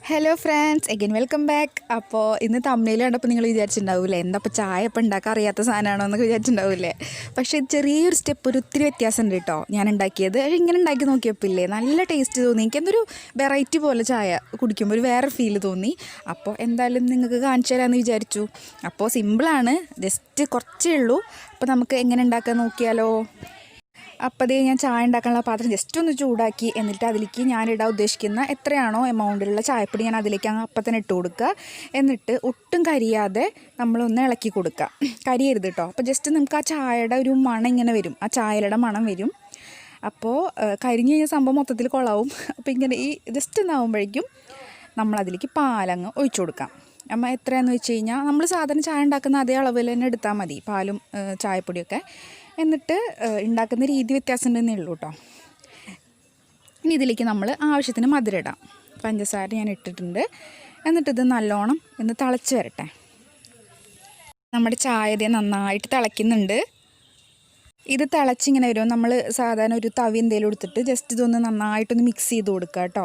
Hello friends, again welcome back. അപ്പോൾ ഇന്ന് തമിഴിൽ കണ്ടപ്പോൾ നിങ്ങൾ വിചാരിച്ചിട്ടുണ്ടാവില്ലേ എന്താ ഇപ്പോൾ ചായ ഇപ്പം ഉണ്ടാക്കാൻ അറിയാത്ത സാധനമാണോ എന്നൊക്കെ വിചാരിച്ചിട്ടുണ്ടാവില്ലേ. പക്ഷേ ചെറിയൊരു സ്റ്റെപ്പ് ഒത്തിരി വ്യത്യാസമുണ്ട് കേട്ടോ ഞാൻ ഉണ്ടാക്കിയത്. ഇങ്ങനെ ഉണ്ടാക്കി നോക്കിയപ്പോൾ ഇല്ലേ നല്ല ടേസ്റ്റ് തോന്നി. എനിക്കെന്തൊരു വെറൈറ്റി പോലെ ചായ കുടിക്കുമ്പോൾ ഒരു വേറെ ഫീൽ തോന്നി. അപ്പോൾ എന്തായാലും നിങ്ങൾക്ക് കാണിച്ചു തരാമെന്ന് വിചാരിച്ചു. അപ്പോൾ സിമ്പിളാണ്, ജസ്റ്റ് കുറച്ചേ ഉള്ളൂ. അപ്പോൾ നമുക്ക് എങ്ങനെ ഉണ്ടാക്കാൻ നോക്കിയാലോ. അപ്പോൾ അതേ ഞാൻ ചായ ഉണ്ടാക്കാനുള്ള പാത്രം ജസ്റ്റ് ഒന്ന് ചൂടാക്കി, എന്നിട്ട് അതിലേക്ക് ഞാനിടാൻ ഉദ്ദേശിക്കുന്ന എത്രയാണോ എമൗണ്ടിലുള്ള ചായപ്പൊടി ഞാൻ അതിലേക്ക് അപ്പം തന്നെ ഇട്ട് കൊടുക്കുക. എന്നിട്ട് ഒട്ടും കരിയാതെ നമ്മളൊന്ന് ഇളക്കി കൊടുക്കുക. കരിയരുത് കേട്ടോ. അപ്പോൾ ജസ്റ്റ് നമുക്ക് ആ ചായയുടെ ഒരു മണം ഇങ്ങനെ വരും, ആ ചായയുടെ മണം വരും. അപ്പോൾ കരിഞ്ഞ് കഴിഞ്ഞ സംഭവം മൊത്തത്തിൽ കൊളാവും. അപ്പോൾ ഇങ്ങനെ ഈ ജസ്റ്റ് ഒന്നാകുമ്പോഴേക്കും നമ്മളതിലേക്ക് പാലങ്ങ് ഒഴിച്ചു കൊടുക്കാം. നമ്മൾ എത്രയാണെന്ന് വെച്ച് കഴിഞ്ഞാൽ നമ്മൾ സാധാരണ ചായ ഉണ്ടാക്കുന്ന അതേ അളവിൽ തന്നെ എടുത്താൽ മതി, പാലും ചായപ്പൊടിയൊക്കെ. എന്നിട്ട് ഉണ്ടാക്കുന്ന രീതി വ്യത്യാസം ഉണ്ടെന്നേ ഉള്ളൂ കേട്ടോ. ഇനി ഇതിലേക്ക് നമ്മൾ ആവശ്യത്തിന് മധുരം ഇടാം. പഞ്ചസാര ഞാൻ ഇട്ടിട്ടുണ്ട്. എന്നിട്ടിത് നല്ലോണം ഒന്ന് തിളച്ച് വരട്ടെ. നമ്മുടെ ചായ ഇത് നന്നായിട്ട് തിളയ്ക്കുന്നുണ്ട്. ഇത് തിളച്ചിങ്ങനെ വരുമ്പോൾ നമ്മൾ സാധാരണ ഒരു തവി എന്തെങ്കിലും എടുത്തിട്ട് ജസ്റ്റ് ഇതൊന്ന് നന്നായിട്ടൊന്ന് മിക്സ് ചെയ്ത് കൊടുക്കുക കേട്ടോ.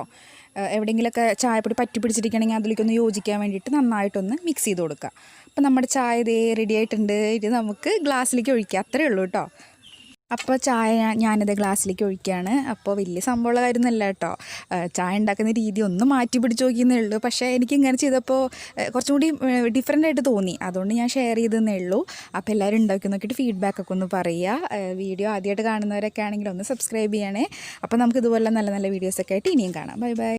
എവിടെയെങ്കിലുമൊക്കെ ചായപ്പൊടി പറ്റി പിടിച്ചിരിക്കണമെങ്കിൽ അതിലേക്കൊന്ന് യോജിക്കാൻ വേണ്ടിയിട്ട് നന്നായിട്ടൊന്ന് മിക്സ് ചെയ്ത് കൊടുക്കുക. അപ്പോൾ നമ്മുടെ ചായ ഇതേ റെഡി ആയിട്ടുണ്ട്. ഇത് നമുക്ക് ഗ്ലാസ്സിലേക്ക് ഒഴിക്കുക, അത്രയേ ഉള്ളൂ കേട്ടോ. അപ്പോൾ ചായ ഞാനിത് ഗ്ലാസ്സിലേക്ക് ഒഴിക്കുകയാണ്. അപ്പോൾ വലിയ സംഭവമുള്ള കാര്യമൊന്നുമല്ല കേട്ടോ. ചായ ഉണ്ടാക്കുന്ന രീതി ഒന്ന് മാറ്റി പിടിച്ച് നോക്കിയെന്നേ ഉള്ളൂ. പക്ഷേ എനിക്ക് ഇങ്ങനെ ചെയ്തപ്പോൾ കുറച്ചും കൂടി ഡിഫറെൻ്റ് ആയിട്ട് തോന്നി, അതുകൊണ്ട് ഞാൻ ഷെയർ ചെയ്തെന്നേ ഉള്ളൂ. അപ്പോൾ എല്ലാവരും ഉണ്ടാക്കി നോക്കിയിട്ട് ഫീഡ്ബാക്കൊക്കെ ഒന്ന് പറയുക. വീഡിയോ ആദ്യമായിട്ട് കാണുന്നവരൊക്കെ ആണെങ്കിൽ ഒന്ന് സബ്സ്ക്രൈബ് ചെയ്യണേ. അപ്പോൾ നമുക്ക് ഇതുപോലെ നല്ല നല്ല വീഡിയോസൊക്കെ ആയിട്ട് ഇനിയും കാണാം. Bye bye.